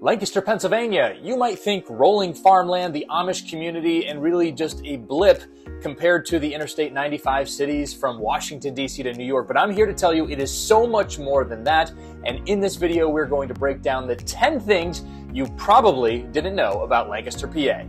Lancaster, Pennsylvania. You might think rolling farmland, the Amish community, and really just a blip compared to the Interstate 95 cities from Washington, D.C. to New York. But I'm here to tell you it is so much more than that. And in this video, we're going to break down the 10 things you probably didn't know about Lancaster, PA.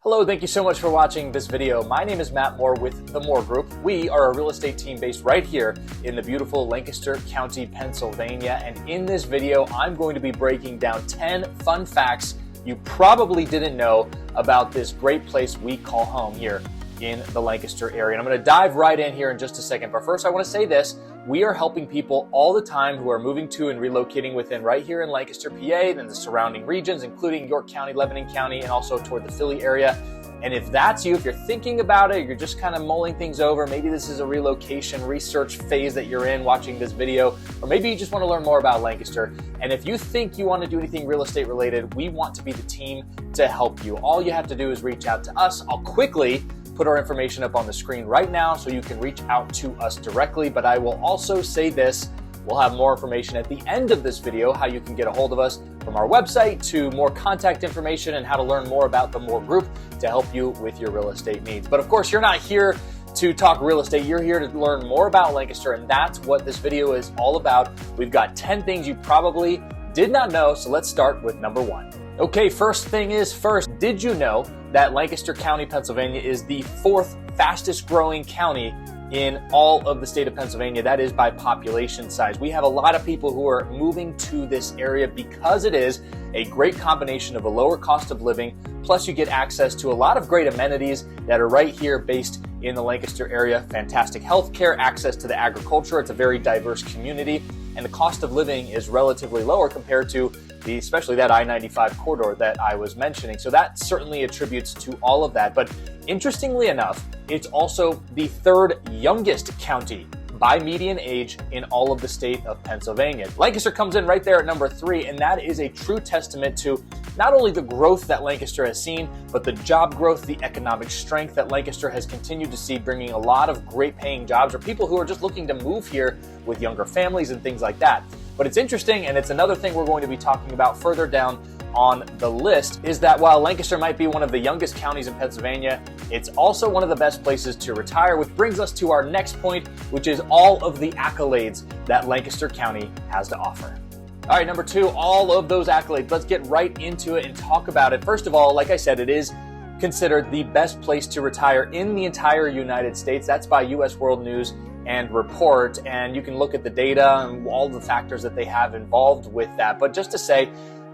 Hello, thank you so much for watching this video. My name is Matt Moore with the Moore Group. We are a real estate team based right here in the beautiful Lancaster County, Pennsylvania. And in this video, I'm going to be breaking down 10 fun facts you probably didn't know about this great place we call home here in the Lancaster area. And I'm going to dive right in here in just a second. But first, I want to say this. We are helping people all the time who are moving to and relocating within right here in Lancaster, PA, and the surrounding regions, including York County, Lebanon County, and also toward the Philly area. And if that's you, if you're thinking about it, you're just kind of mulling things over, maybe this is a relocation research phase that you're in watching this video, or maybe you just want to learn more about Lancaster. And if you think you want to do anything real estate related, we want to be the team to help you. All you have to do is reach out to us. I'll quickly put our information up on the screen right now so you can reach out to us directly. But I will also say this, we'll have more information at the end of this video, how you can get a hold of us from our website to more contact information and how to learn more about the Moore Group to help you with your real estate needs. But of course, you're not here to talk real estate. You're here to learn more about Lancaster, and that's what this video is all about. We've got 10 things you probably did not know, so let's start with number 1. Okay, first thing is first, did you know that Lancaster County, Pennsylvania is the 4th fastest growing county in all of the state of Pennsylvania? That is by population size. We have a lot of people who are moving to this area because it is a great combination of a lower cost of living, plus you get access to a lot of great amenities that are right here based in the Lancaster area. Fantastic healthcare, access to the agriculture. It's a very diverse community, and the cost of living is relatively lower compared to especially that I-95 corridor that I was mentioning. So that certainly attributes to all of that. But interestingly enough, it's also the 3rd youngest county by median age in all of the state of Pennsylvania. Lancaster comes in right there at number 3, and that is a true testament to not only the growth that Lancaster has seen, but the job growth, the economic strength that Lancaster has continued to see, bringing a lot of great paying jobs or people who are just looking to move here with younger families and things like that. But it's interesting, and it's another thing we're going to be talking about further down on the list, is that while Lancaster might be one of the youngest counties in Pennsylvania, it's also one of the best places to retire, which brings us to our next point, which is all of the accolades that Lancaster County has to offer. All right, number 2, all of those accolades. Let's get right into it and talk about it. First of all, like I said, it is considered the best place to retire in the entire United States. That's by U.S. World News and Report, and you can look at the data and all the factors that they have involved with that. But just to say,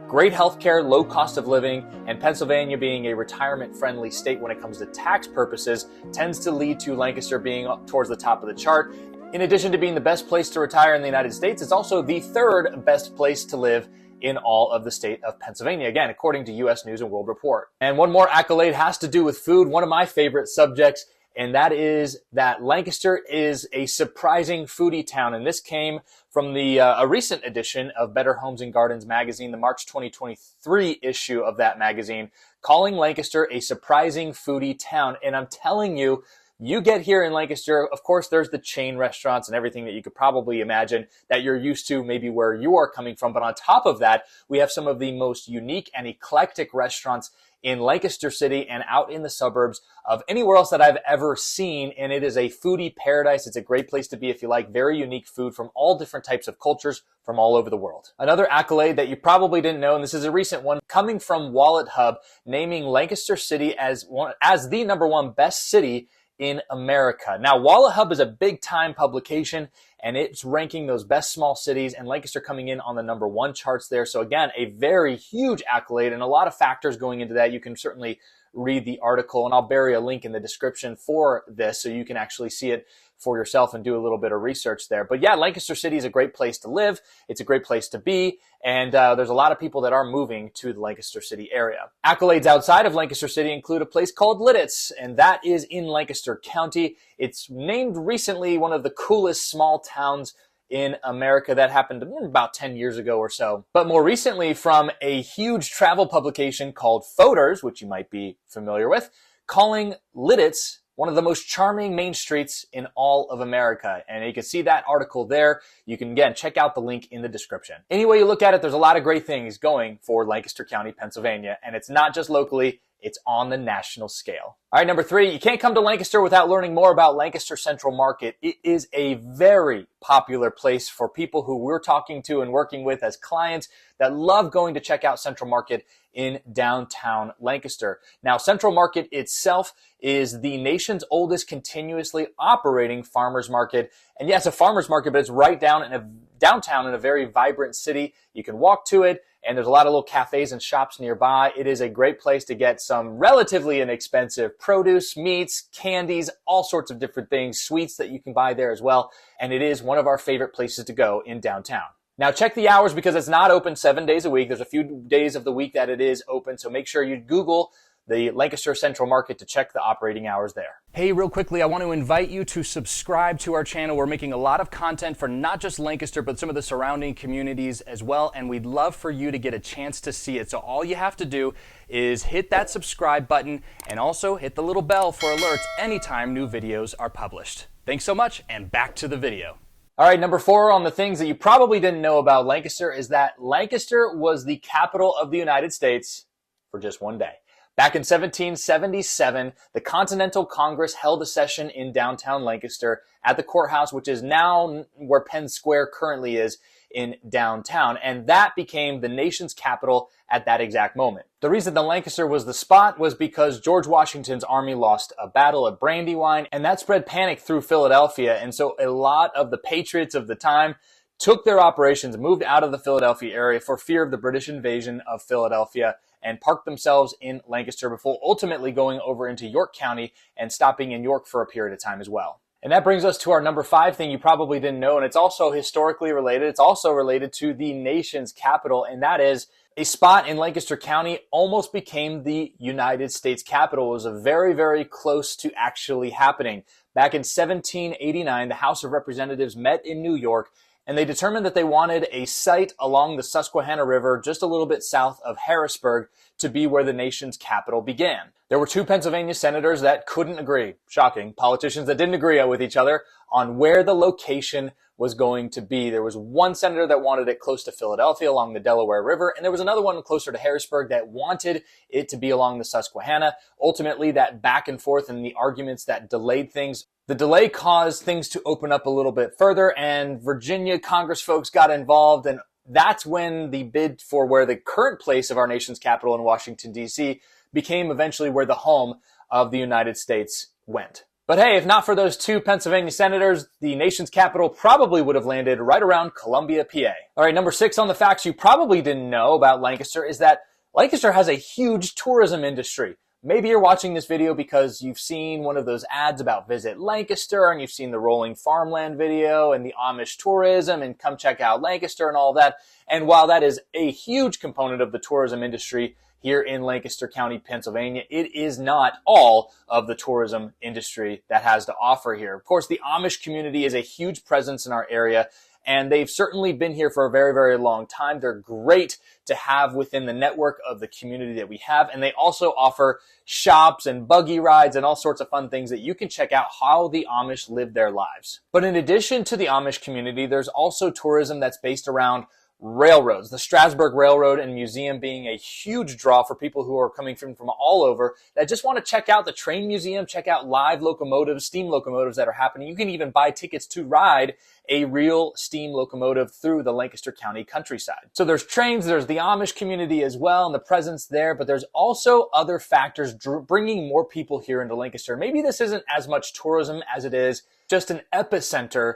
great healthcare, low cost of living, and Pennsylvania being a retirement-friendly state when it comes to tax purposes tends to lead to Lancaster being up towards the top of the chart. In addition to being the best place to retire in the United States, it's also the 3rd best place to live in all of the state of Pennsylvania, again, according to U.S. News and World Report. And one more accolade has to do with food, one of my favorite subjects, and that is that Lancaster is a surprising foodie town. And this came from a recent edition of Better Homes and Gardens magazine, the March 2023 issue of that magazine, calling Lancaster a surprising foodie town. And I'm telling you, you get here in Lancaster, of course, there's the chain restaurants and everything that you could probably imagine that you're used to, maybe where you are coming from. But on top of that, we have some of the most unique and eclectic restaurants in Lancaster City and out in the suburbs of anywhere else that I've ever seen. And it is a foodie paradise. It's a great place to be if you like very unique food from all different types of cultures from all over the world. Another accolade that you probably didn't know, and this is a recent one, coming from Wallet Hub, naming Lancaster City as the number 1 best city in America. Now, Wallet Hub is a big time publication, and it's ranking those best small cities, and Lancaster coming in on the number 1 charts there. So again, a very huge accolade and a lot of factors going into that. You can certainly read the article, and I'll bury a link in the description for this so you can actually see it for yourself and do a little bit of research there. But yeah, Lancaster City is a great place to live. It's a great place to be. And there's a lot of people that are moving to the Lancaster City area. Accolades outside of Lancaster City include a place called Lidditz, and that is in Lancaster County. It's named recently one of the coolest small towns in America. That happened about 10 years ago or so. But more recently, from a huge travel publication called Photos, which you might be familiar with, calling Lidditz one of the most charming main streets in all of America. And you can see that article there. You can, again, check out the link in the description. Any way you look at it, there's a lot of great things going for Lancaster County, Pennsylvania. And it's not just locally, it's on the national scale. All right, number 3, you can't come to Lancaster without learning more about Lancaster Central Market. It is a very popular place for people who we're talking to and working with as clients that love going to check out Central Market in downtown Lancaster. Now, Central Market itself is the nation's oldest continuously operating farmers market. And yes, a farmers market, but it's right downtown in a very vibrant city. You can walk to it, and there's a lot of little cafes and shops nearby. It is a great place to get some relatively inexpensive produce, meats, candies, all sorts of different things, sweets that you can buy there as well. And it is one of our favorite places to go in downtown. Now, check the hours because it's not open 7 days a week. There's a few days of the week that it is open, so make sure you Google the Lancaster Central Market to check the operating hours there. Hey, real quickly, I want to invite you to subscribe to our channel. We're making a lot of content for not just Lancaster, but some of the surrounding communities as well, and we'd love for you to get a chance to see it. So all you have to do is hit that subscribe button and also hit the little bell for alerts anytime new videos are published. Thanks so much, and back to the video. All right, number 4 on the things that you probably didn't know about Lancaster is that Lancaster was the capital of the United States for just one day. Back in 1777, the Continental Congress held a session in downtown Lancaster at the courthouse, which is now where Penn Square currently is in downtown. And that became the nation's capital at that exact moment. The reason that Lancaster was the spot was because George Washington's army lost a battle at Brandywine, and that spread panic through Philadelphia. And so a lot of the patriots of the time took their operations, moved out of the Philadelphia area for fear of the British invasion of Philadelphia, and parked themselves in Lancaster before ultimately going over into York County and stopping in York for a period of time as well. And that brings us to our number 5 thing you probably didn't know, and it's also historically related. It's also related to the nation's capital, and that is a spot in Lancaster County almost became the United States Capitol. It was very, very close to actually happening. Back in 1789, the House of Representatives met in New York, and they determined that they wanted a site along the Susquehanna River just a little bit south of Harrisburg to be where the nation's capital began. There were 2 Pennsylvania senators that couldn't agree. Shocking. Politicians that didn't agree with each other on where the location was going to be. There was one senator that wanted it close to Philadelphia along the Delaware River, and there was another one closer to Harrisburg that wanted it to be along the Susquehanna. Ultimately, that back and forth and the arguments that delayed things, the delay caused things to open up a little bit further, and Virginia Congress folks got involved, and that's when the bid for where the current place of our nation's capital in Washington, D.C. became eventually where the home of the United States went. But hey, if not for those 2 Pennsylvania senators, the nation's capital probably would have landed right around Columbia, PA. All right, number 6 on the facts you probably didn't know about Lancaster is that Lancaster has a huge tourism industry. Maybe you're watching this video because you've seen one of those ads about Visit Lancaster, and you've seen the rolling farmland video and the Amish tourism and come check out Lancaster and all that. And while that is a huge component of the tourism industry here in Lancaster County, Pennsylvania, it is not all of the tourism industry that has to offer here. Of course, the Amish community is a huge presence in our area, and they've certainly been here for a very, very long time. They're great to have within the network of the community that we have. And they also offer shops and buggy rides and all sorts of fun things that you can check out how the Amish live their lives. But in addition to the Amish community, there's also tourism that's based around railroads, the Strasburg Railroad and Museum being a huge draw for people who are coming from all over that just want to check out the train museum, check out live locomotives, steam locomotives that are happening. You can even buy tickets to ride a real steam locomotive through the Lancaster County countryside. So there's trains, there's the Amish community as well and the presence there, but there's also other factors bringing more people here into Lancaster. Maybe this isn't as much tourism as it is just an epicenter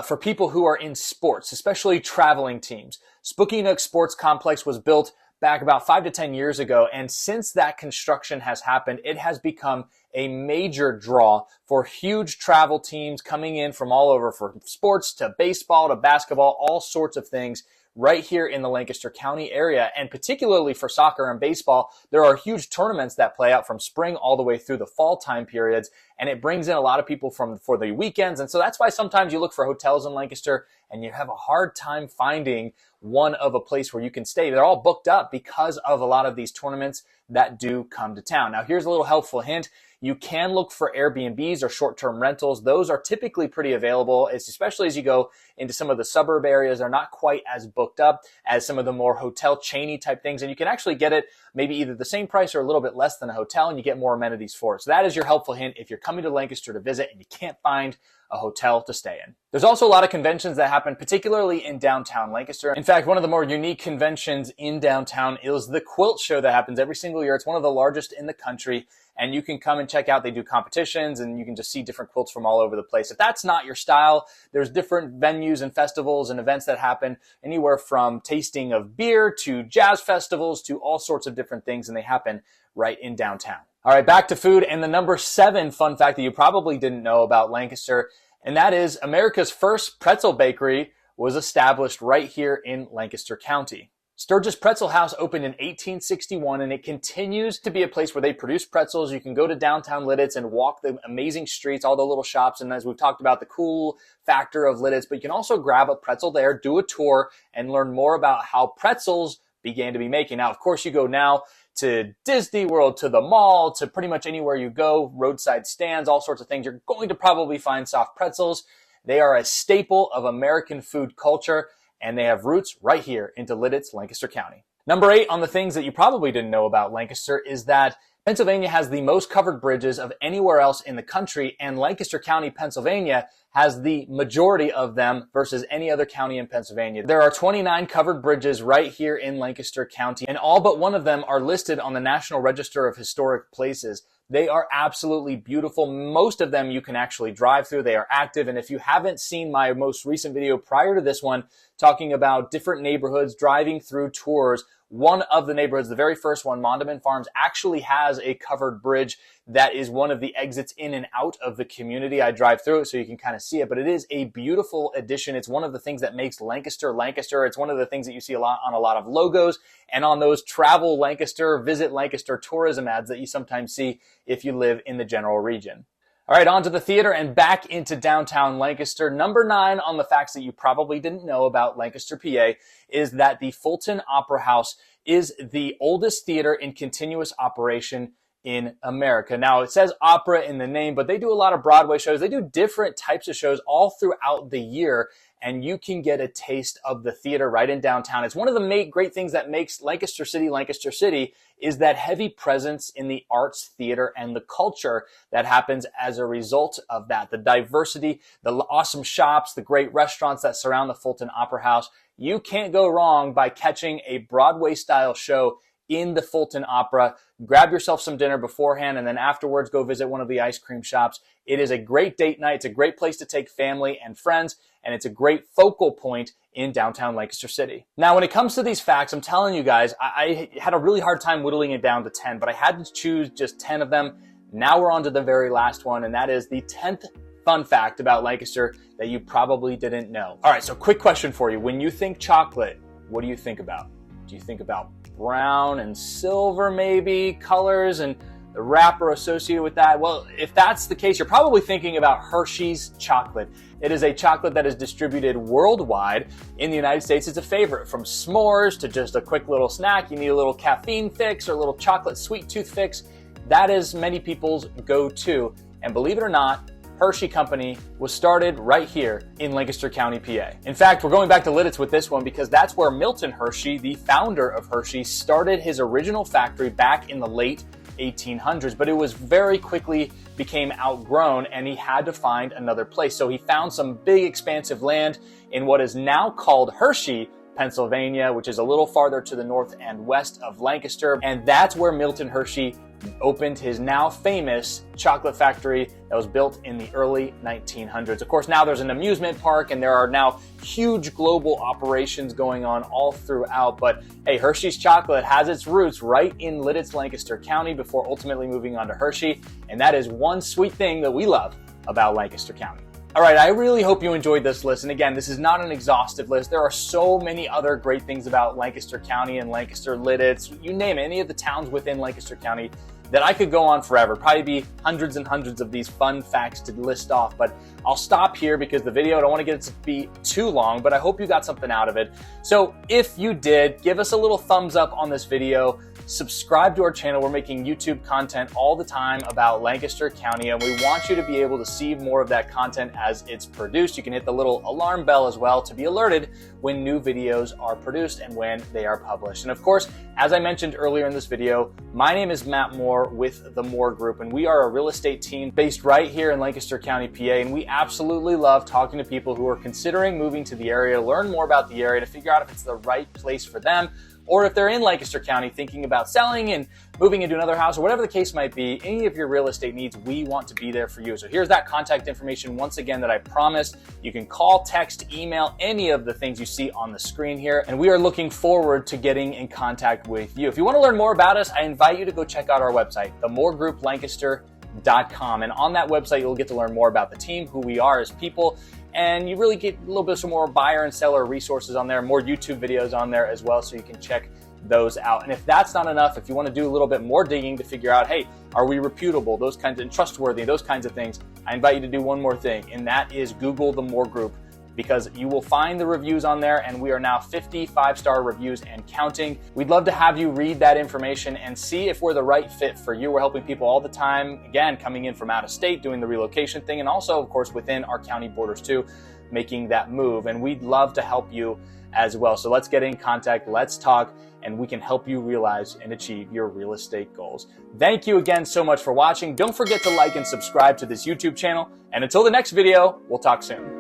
for people who are in sports, especially traveling teams. Spooky Nook Sports Complex was built back about 5 to 10 years ago, and since that construction has happened, it has become a major draw for huge travel teams coming in from all over, from sports to baseball to basketball, all sorts of things. right here in the Lancaster County area. And particularly for soccer and baseball, there are huge tournaments that play out from spring all the way through the fall time periods. And it brings in a lot of people for the weekends. And so that's why sometimes you look for hotels in Lancaster and you have a hard time finding one of a place where you can stay. They're all booked up because of a lot of these tournaments that do come to town. Now, here's a little helpful hint. You can look for Airbnbs or short-term rentals. Those are typically pretty available, especially as you go into some of the suburb areas. They're not quite as booked up as some of the more hotel chainy type things. And you can actually get it maybe either the same price or a little bit less than a hotel, and you get more amenities for it. So that is your helpful hint if you're coming to Lancaster to visit and you can't find a hotel to stay in. There's also a lot of conventions that happen, particularly in downtown Lancaster. In fact, one of the more unique conventions in downtown is the Quilt Show that happens every single year. It's one of the largest in the country, and you can come and check out. They do competitions, and you can just see different quilts from all over the place. If that's not your style, there's different venues and festivals and events that happen anywhere from tasting of beer to jazz festivals to all sorts of different things, and they happen right in downtown. All right, back to food, and the number 7 fun fact that you probably didn't know about Lancaster, and that is America's first pretzel bakery was established right here in Lancaster County. Sturgis Pretzel House opened in 1861, and it continues to be a place where they produce pretzels. You can go to downtown Lidditz and walk the amazing streets, all the little shops, and as we've talked about, the cool factor of Lidditz, but you can also grab a pretzel there, do a tour, and learn more about how pretzels began to be making. Now, of course, you go now to Disney World, to the mall, to pretty much anywhere you go, roadside stands, all sorts of things. You're going to probably find soft pretzels. They are a staple of American food culture, and they have roots right here into Lidditz, Lancaster County. Number 8 on the things that you probably didn't know about Lancaster is that Pennsylvania has the most covered bridges of anywhere else in the country, and Lancaster County, Pennsylvania has the majority of them versus any other county in Pennsylvania. There are 29 covered bridges right here in Lancaster County, and all but one of them are listed on the National Register of Historic Places. They are absolutely beautiful. Most of them you can actually drive through. They are active. And if you haven't seen my most recent video prior to this one, talking about different neighborhoods, driving through tours, one of the neighborhoods, the very first one, Mondamin Farms, actually has a covered bridge that is one of the exits in and out of the community. I drive through it so you can kind of see it, but it is a beautiful addition. It's one of the things that makes Lancaster, Lancaster. It's one of the things that you see a lot on a lot of logos and on those travel Lancaster, visit Lancaster tourism ads that you sometimes see if you live in the general region. All right, on to the theater and back into downtown Lancaster. Number 9 on the facts that you probably didn't know about Lancaster, PA, is that the Fulton Opera House is the oldest theater in continuous operation in America. Now, it says opera in the name, but they do a lot of Broadway shows. They do different types of shows all throughout the year, and you can get a taste of the theater right in downtown. It's one of the great things that makes Lancaster City, is that heavy presence in the arts, theater, and the culture that happens as a result of that. The diversity, the awesome shops, the great restaurants that surround the Fulton Opera House. You can't go wrong by catching a Broadway-style show in the Fulton Opera. Grab yourself some dinner beforehand, and then afterwards go visit one of the ice cream shops. It is a great date night. It's a great place to take family and friends, and it's a great focal point in downtown Lancaster City. Now, when it comes to these facts, I'm telling you guys, I had a really hard time whittling it down to 10, but I had to choose just 10 of them. Now we're on to the very last one, and that is the 10th fun fact about Lancaster that you probably didn't know. All right, so quick question for you. When you think chocolate, what do you think about? Do you think about brown and silver, maybe, colors, and the wrapper associated with that? Well, if that's the case, you're probably thinking about Hershey's chocolate. It is a chocolate that is distributed worldwide. In the United States, it's a favorite. From s'mores to just a quick little snack, you need a little caffeine fix or a little chocolate sweet tooth fix. That is many people's go-to. And believe it or not, Hershey Company was started right here in Lancaster County, PA. In fact, we're going back to Lidditz with this one because that's where Milton Hershey, the founder of Hershey, started his original factory back in the late 1800s, but it was very quickly became outgrown and he had to find another place. So he found some big expansive land in what is now called Hershey, Pennsylvania, which is a little farther to the north and west of Lancaster. And that's where Milton Hershey opened his now famous chocolate factory that was built in the early 1900s. Of course, now there's an amusement park and there are now huge global operations going on all throughout. But hey, Hershey's chocolate has its roots right in Lidditz, Lancaster County before ultimately moving on to Hershey. And that is one sweet thing that we love about Lancaster County. All right, I really hope you enjoyed this list. And again, this is not an exhaustive list. There are so many other great things about Lancaster County and Lancaster Lidditz, you name it, any of the towns within Lancaster County that I could go on forever. Probably be hundreds and hundreds of these fun facts to list off, but I'll stop here because the video, I don't want to get it to be too long, but I hope you got something out of it. So if you did, give us a little thumbs up on this video. Subscribe to our channel. We're making YouTube content all the time about Lancaster County, and we want you to be able to see more of that content as it's produced. You can hit the little alarm bell as well to be alerted when new videos are produced and when they are published. And of course, as I mentioned earlier in this video, my name is Matt Moore with the Moore Group, and we are a real estate team based right here in Lancaster County, PA, and we absolutely love talking to people who are considering moving to the area, learn more about the area to figure out if it's the right place for them, or if they're in Lancaster County thinking about selling and moving into another house, or whatever the case might be, any of your real estate needs, we want to be there for you. So here's that contact information once again that I promised. You can call, text, email, any of the things you see on the screen here, and we are looking forward to getting in contact with you. If you want to learn more about us, I invite you to go check out our website, themoregrouplancaster.com. And on that website, you'll get to learn more about the team, who we are as people, and you really get a little bit some more buyer and seller resources on there, more YouTube videos on there as well, so you can check those out. And if that's not enough, if you want to do a little bit more digging to figure out, hey, are we reputable, those kinds of trustworthy, those kinds of things, I invite you to do one more thing, and that is Google the Moore Group, because you will find the reviews on there, and we are now 50 5-star reviews and counting. We'd love to have you read that information and see if we're the right fit for you. We're helping people all the time, again, coming in from out of state, doing the relocation thing, and also, of course, within our county borders too, making that move. And we'd love to help you as well. So let's get in contact, let's talk, and we can help you realize and achieve your real estate goals. Thank you again so much for watching. Don't forget to like and subscribe to this YouTube channel. And until the next video, we'll talk soon.